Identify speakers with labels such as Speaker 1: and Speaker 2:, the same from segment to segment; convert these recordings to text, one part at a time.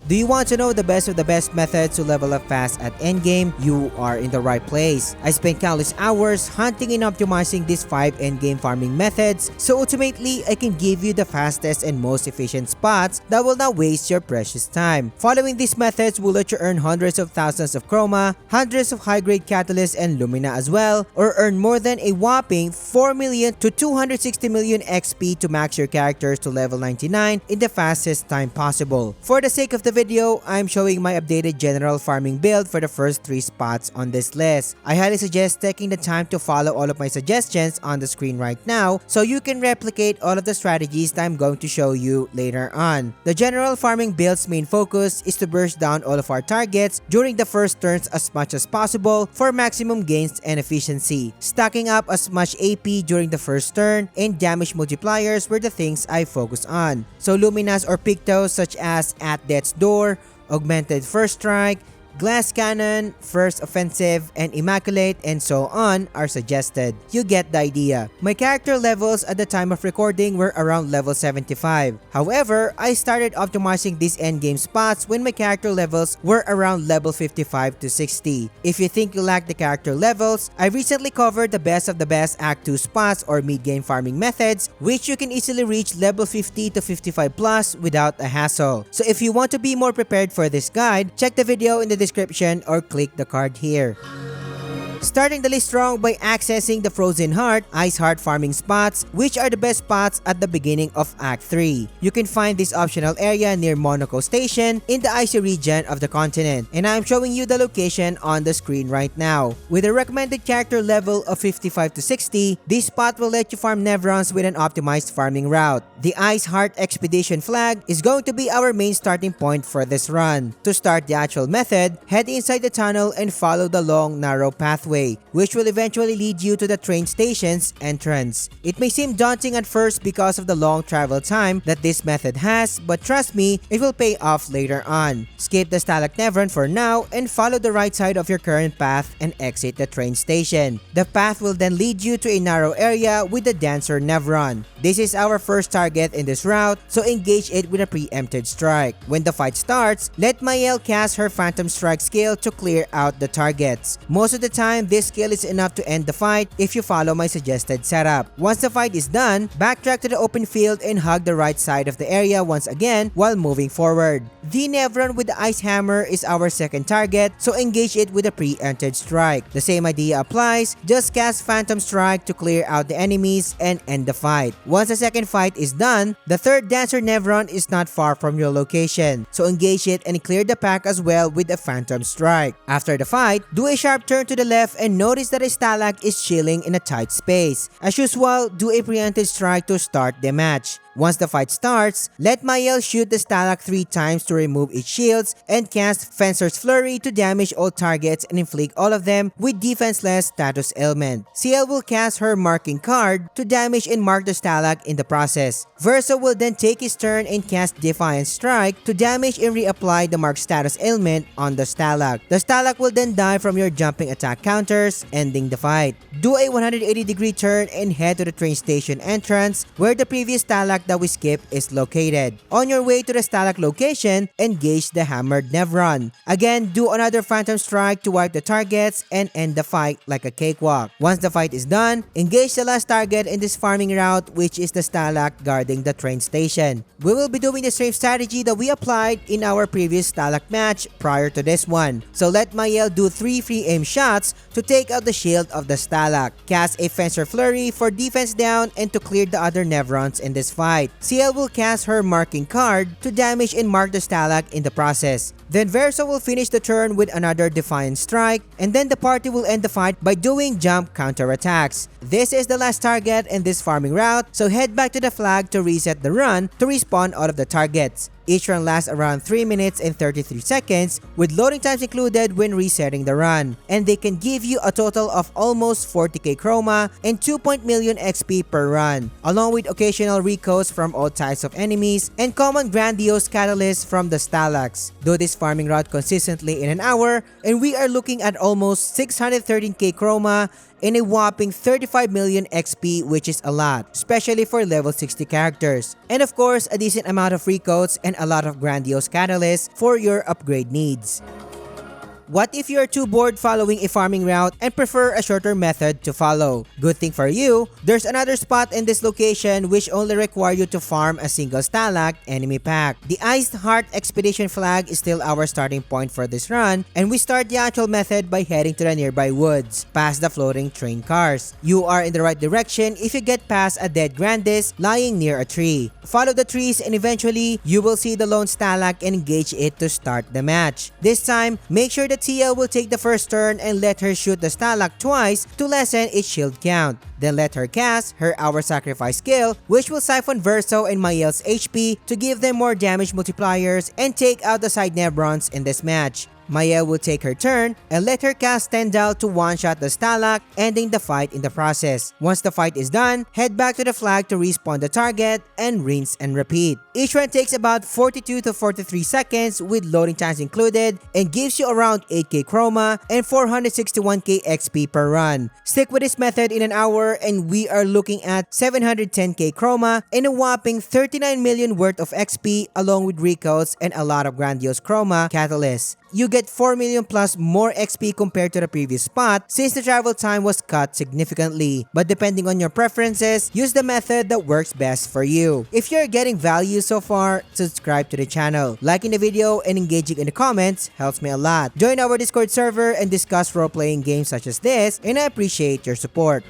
Speaker 1: Do you want to know the best of the best methods to level up fast at endgame? You are in the right place. I spent countless hours hunting and optimizing these 5 endgame farming methods, so ultimately I can give you the fastest and most efficient spots that will not waste your precious time. Following these methods will let you earn hundreds of thousands of chroma, hundreds of high-grade catalysts and lumina as well, or earn more than a whopping 4 million to 260 million XP to max your characters to level 99 in the fastest time possible. For the sake of the video, I'm showing my updated general farming build for the first 3 spots on this list. I highly suggest taking the time to follow all of my suggestions on the screen right now so you can replicate all of the strategies that I'm going to show you later on. The general farming build's main focus is to burst down all of our targets during the first turns as much as possible for maximum gains and efficiency. Stacking up as much AP during the first turn and damage multipliers were the things I focus on. So Luminas or Pictos such as At Death's Door, Augmented First Strike, Glass Cannon, First Offensive, and Immaculate, and so on are suggested. You get the idea. My character levels at the time of recording were around level 75. However, I started optimizing these endgame spots when my character levels were around level 55 to 60. If you think you lack the character levels, I recently covered the best of the best Act 2 spots or mid-game farming methods, which you can easily reach level 50 to 55 plus without a hassle. So if you want to be more prepared for this guide, check the video in the description or click the card here. Starting the list strong by accessing the Frozen Heart, Ice Heart farming spots, which are the best spots at the beginning of Act 3. You can find this optional area near Monaco Station in the icy region of the continent, and I'm showing you the location on the screen right now. With a recommended character level of 55 to 60, this spot will let you farm Nevrons with an optimized farming route. The Ice Heart Expedition flag is going to be our main starting point for this run. To start the actual method, head inside the tunnel and follow the long, narrow pathway, which will eventually lead you to the train station's entrance. It may seem daunting at first because of the long travel time that this method has, but trust me, it will pay off later on. Skip the Stalak Nevron for now and follow the right side of your current path and exit the train station. The path will then lead you to a narrow area with the Dancer Nevron. This is our first target in this route, so engage it with a preempted strike. When the fight starts, let Mael cast her Phantom Strike skill to clear out the targets. Most of the time, this skill is enough to end the fight if you follow my suggested setup. Once the fight is done, backtrack to the open field and hug the right side of the area once again while moving forward. The Nevron with the Ice Hammer is our second target, so engage it with a pre-entered strike. The same idea applies, just cast Phantom Strike to clear out the enemies and end the fight. Once the second fight is done, the third Dancer Nevron is not far from your location, so engage it and clear the pack as well with a Phantom Strike. After the fight, do a sharp turn to the left and notice that a Stalak is chilling in a tight space. As usual, do a preempted strike to start the match. Once the fight starts, let Mael shoot the Stalak 3 times to remove its shields and cast Fencer's Flurry to damage all targets and inflict all of them with defenseless status ailment. CL will cast her marking card to damage and mark the Stalak in the process. Verso will then take his turn and cast Defiant Strike to damage and reapply the marked status ailment on the Stalak. The Stalak will then die from your jumping attack counters, ending the fight. Do a 180-degree turn and head to the train station entrance where the previous Stalak that we skip is located. On your way to the Stalak location, engage the Hammered Nevron. Again, do another Phantom Strike to wipe the targets and end the fight like a cakewalk. Once the fight is done, engage the last target in this farming route, which is the Stalak guarding the train station. We will be doing the same strategy that we applied in our previous Stalak match prior to this one. So let Mael do 3 free aim shots to take out the shield of the Stalak. Cast a Fencer Flurry for defense down and to clear the other Nevrons in this fight. CL will cast her marking card to damage and mark the Stalak in the process. Then Verso will finish the turn with another Defiant Strike, and then the party will end the fight by doing jump counterattacks. This is the last target in this farming route, so head back to the flag to reset the run to respawn all of the targets. Each run lasts around 3 minutes and 33 seconds with loading times included when resetting the run, and they can give you a total of almost 40k chroma and 2 million XP per run, along with occasional recos from all types of enemies and common grandiose catalysts from the Stalax. Do this farming route consistently in an hour and we are looking at almost 613k chroma and a whopping 35 million XP, which is a lot, especially for level 60 characters. And of course, a decent amount of free coats and a lot of grandiose catalysts for your upgrade needs. What if you're too bored following a farming route and prefer a shorter method to follow? Good thing for you, there's another spot in this location which only require you to farm a single Stalak enemy pack. The Iced Heart Expedition flag is still our starting point for this run, and we start the actual method by heading to the nearby woods, past the floating train cars. You are in the right direction if you get past a dead Grandis lying near a tree. Follow the trees and eventually, you will see the lone Stalak and engage it to start the match. This time, make sure that Tia will take the first turn and let her shoot the Stalak twice to lessen its shield count. Then let her cast her Hour Sacrifice skill, which will siphon Verso and Mael's HP to give them more damage multipliers and take out the side Nevrons in this match. Mael will take her turn and let her cast Stendhal to one-shot the Stalak, ending the fight in the process. Once the fight is done, head back to the flag to respawn the target and rinse and repeat. Each run takes about 42 to 43 seconds with loading times included and gives you around 8k chroma and 461k XP per run. Stick with this method in an hour and we are looking at 710k chroma and a whopping 39 million worth of XP along with recoats and a lot of grandiose chroma catalysts. You get 4 million plus more XP compared to the previous spot since the travel time was cut significantly. But depending on your preferences, use the method that works best for you. If you're getting value so far, subscribe to the channel. Liking the video and engaging in the comments helps me a lot. Join our Discord server and discuss role-playing games such as this, and I appreciate your support.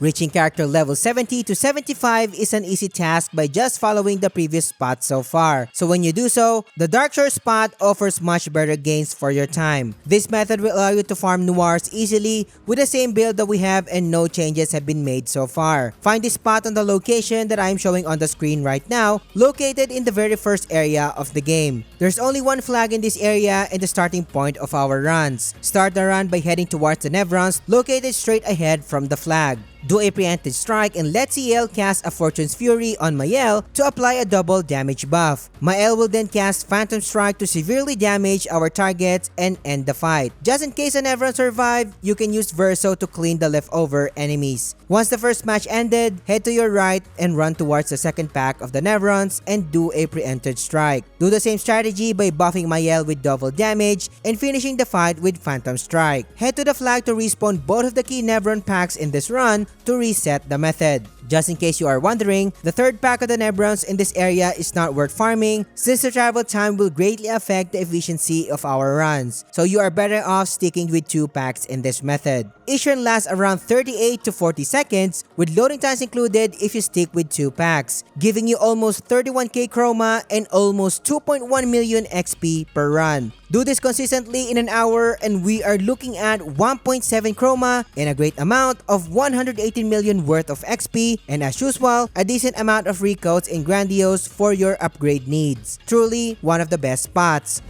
Speaker 1: Reaching character level 70 to 75 is an easy task by just following the previous spot so far. So when you do so, the Darkshore spot offers much better gains for your time. This method will allow you to farm Noirs easily with the same build that we have and no changes have been made so far. Find this spot on the location that I am showing on the screen right now, located in the very first area of the game. There's only one flag in this area and the starting point of our runs. Start the run by heading towards the Nevrons located straight ahead from the flag. Do a preemptive strike and let CL cast a Fortune's Fury on Mael to apply a double damage buff. Mael will then cast Phantom Strike to severely damage our targets and end the fight. Just in case a Nevron survived, you can use Verso to clean the leftover enemies. Once the first match ended, head to your right and run towards the second pack of the Nevrons and do a preemptive strike. Do the same strategy by buffing Mael with double damage and finishing the fight with Phantom Strike. Head to the flag to respawn both of the key Nevron packs in this run to reset the method. Just in case you are wondering, the third pack of the Nevrons in this area is not worth farming since the travel time will greatly affect the efficiency of our runs, so you are better off sticking with 2 packs in this method. Each run lasts around 38 to 40 seconds with loading times included if you stick with 2 packs, giving you almost 31k chroma and almost 2.1 million XP per run. Do this consistently in an hour and we are looking at 1.7 chroma and a great amount of 118 million worth of XP, and as usual, a decent amount of recoats and grandiose for your upgrade needs. Truly one of the best spots.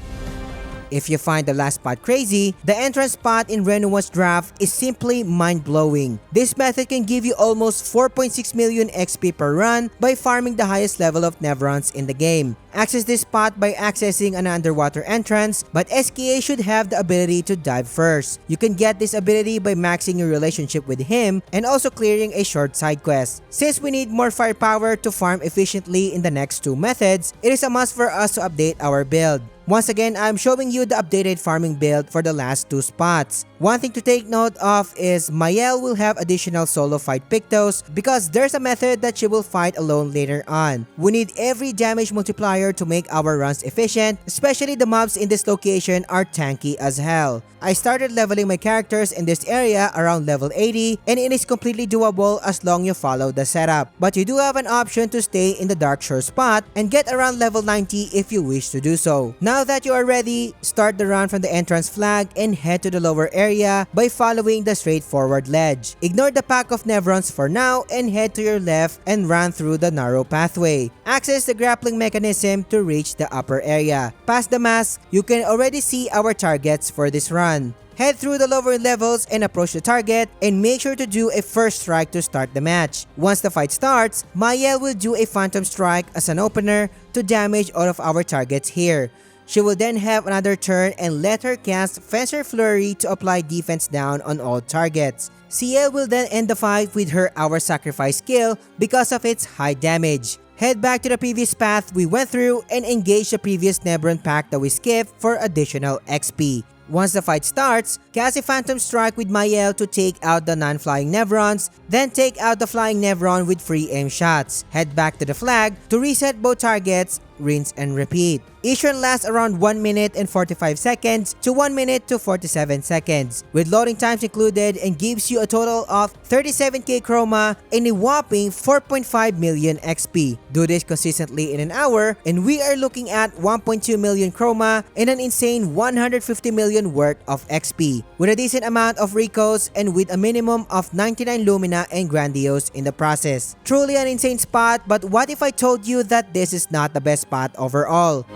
Speaker 1: If you find the last spot crazy, the entrance spot in Renoa's draft is simply mind-blowing. This method can give you almost 4.6 million XP per run by farming the highest level of Nevrons in the game. Access this spot by accessing an underwater entrance, but SKA should have the ability to dive first. You can get this ability by maxing your relationship with him and also clearing a short side quest. Since we need more firepower to farm efficiently in the next 2 methods, it is a must for us to update our build. Once again, I'm showing you the updated farming build for the last 2 spots. One thing to take note of is Mael will have additional solo fight Pictos because there's a method that she will fight alone later on. We need every damage multiplier to make our runs efficient, especially the mobs in this location are tanky as hell. I started leveling my characters in this area around level 80 and it is completely doable as long you follow the setup. But you do have an option to stay in the Darkshore spot and get around level 90 if you wish to do so. Now that you are ready, start the run from the entrance flag and head to the lower area by following the straightforward ledge. Ignore the pack of Nevrons for now and head to your left and run through the narrow pathway. Access the grappling mechanism to reach the upper area. Past the mask, you can already see our targets for this run. head through the lower levels and approach the target, and make sure to do a first strike to start the match. Once the fight starts, Mayel will do a Phantom Strike as an opener to damage all of our targets here. She will then have another turn and let her cast Fencer Flurry to apply defense down on all targets. Ciel will then end the fight with her Hour Sacrifice skill because of its high damage. Head back to the previous path we went through and engage the previous Nebron pack that we skipped for additional XP. Once the fight starts, cast a Phantom Strike with Mayel to take out the non-flying Nevrons, then take out the flying Nevron with free aim shots. Head back to the flag to reset both targets, rinse and repeat. Each run lasts around 1 minute and 45 seconds to 1 minute to 47 seconds, with loading times included, and gives you a total of 37k chroma and a whopping 4.5 million XP. Do this consistently in an hour and we are looking at 1.2 million chroma and an insane 150 million worth of XP, with a decent amount of recos and with a minimum of 99 Lumina and Grandiose in the process. Truly an insane spot, but what if I told you that this is not the best spot overall?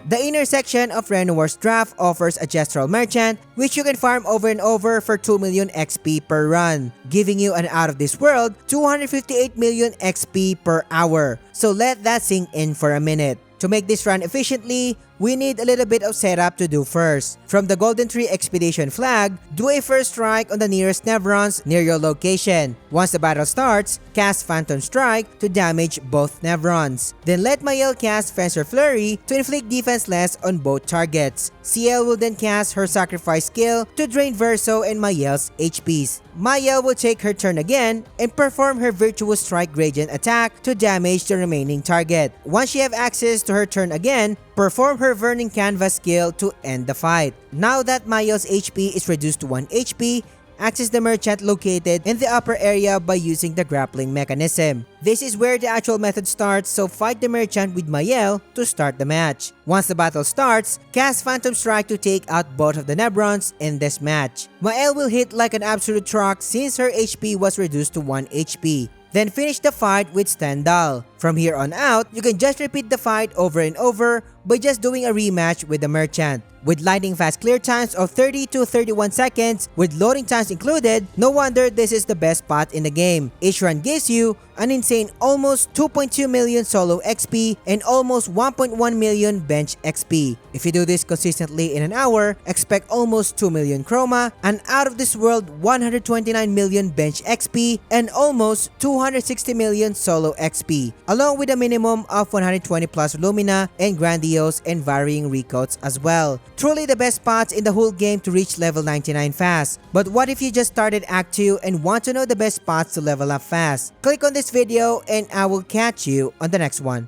Speaker 1: The inner section of Renoir's draft offers a Gestural Merchant, which you can farm over and over for 2 million XP per run, giving you an out of this world 258 million XP per hour. So let that sink in for a minute. To make this run efficiently, we need a little bit of setup to do first. From the Golden Tree Expedition flag, do a first strike on the nearest Nevrons near your location. Once the battle starts, cast Phantom Strike to damage both Nevrons. Then let Mayel cast Fencer Flurry to inflict defense less on both targets. Ciel will then cast her Sacrifice skill to drain Verso and Mayel's HPs. Mayel will take her turn again and perform her Virtuous Strike Gradient attack to damage the remaining target. Once she have access to her turn again, perform her Burning Canvas skill to end the fight. Now that Mayel's HP is reduced to 1 HP, access the merchant located in the upper area by using the grappling mechanism. This is where the actual method starts, so fight the merchant with Mayel to start the match. Once the battle starts, cast Phantom Strike to take out both of the Nebrons in this match. Mayel will hit like an absolute truck since her HP was reduced to 1 HP. Then finish the fight with Stendhal. From here on out, you can just repeat the fight over and over by just doing a rematch with the merchant. With lightning fast clear times of 30 to 31 seconds with loading times included, no wonder this is the best spot in the game. Each run gives you an insane almost 2.2 million solo XP and almost 1.1 million bench XP. If you do this consistently in an hour, expect almost 2 million chroma, an out of this world 129 million bench XP, and almost 260 million solo XP, along with a minimum of 120 plus Lumina and Grandiose and varying recoats as well. Truly the best spots in the whole game to reach level 99 fast. But what if you just started Act 2 and want to know the best spots to level up fast? Click on this video and I will catch you on the next one.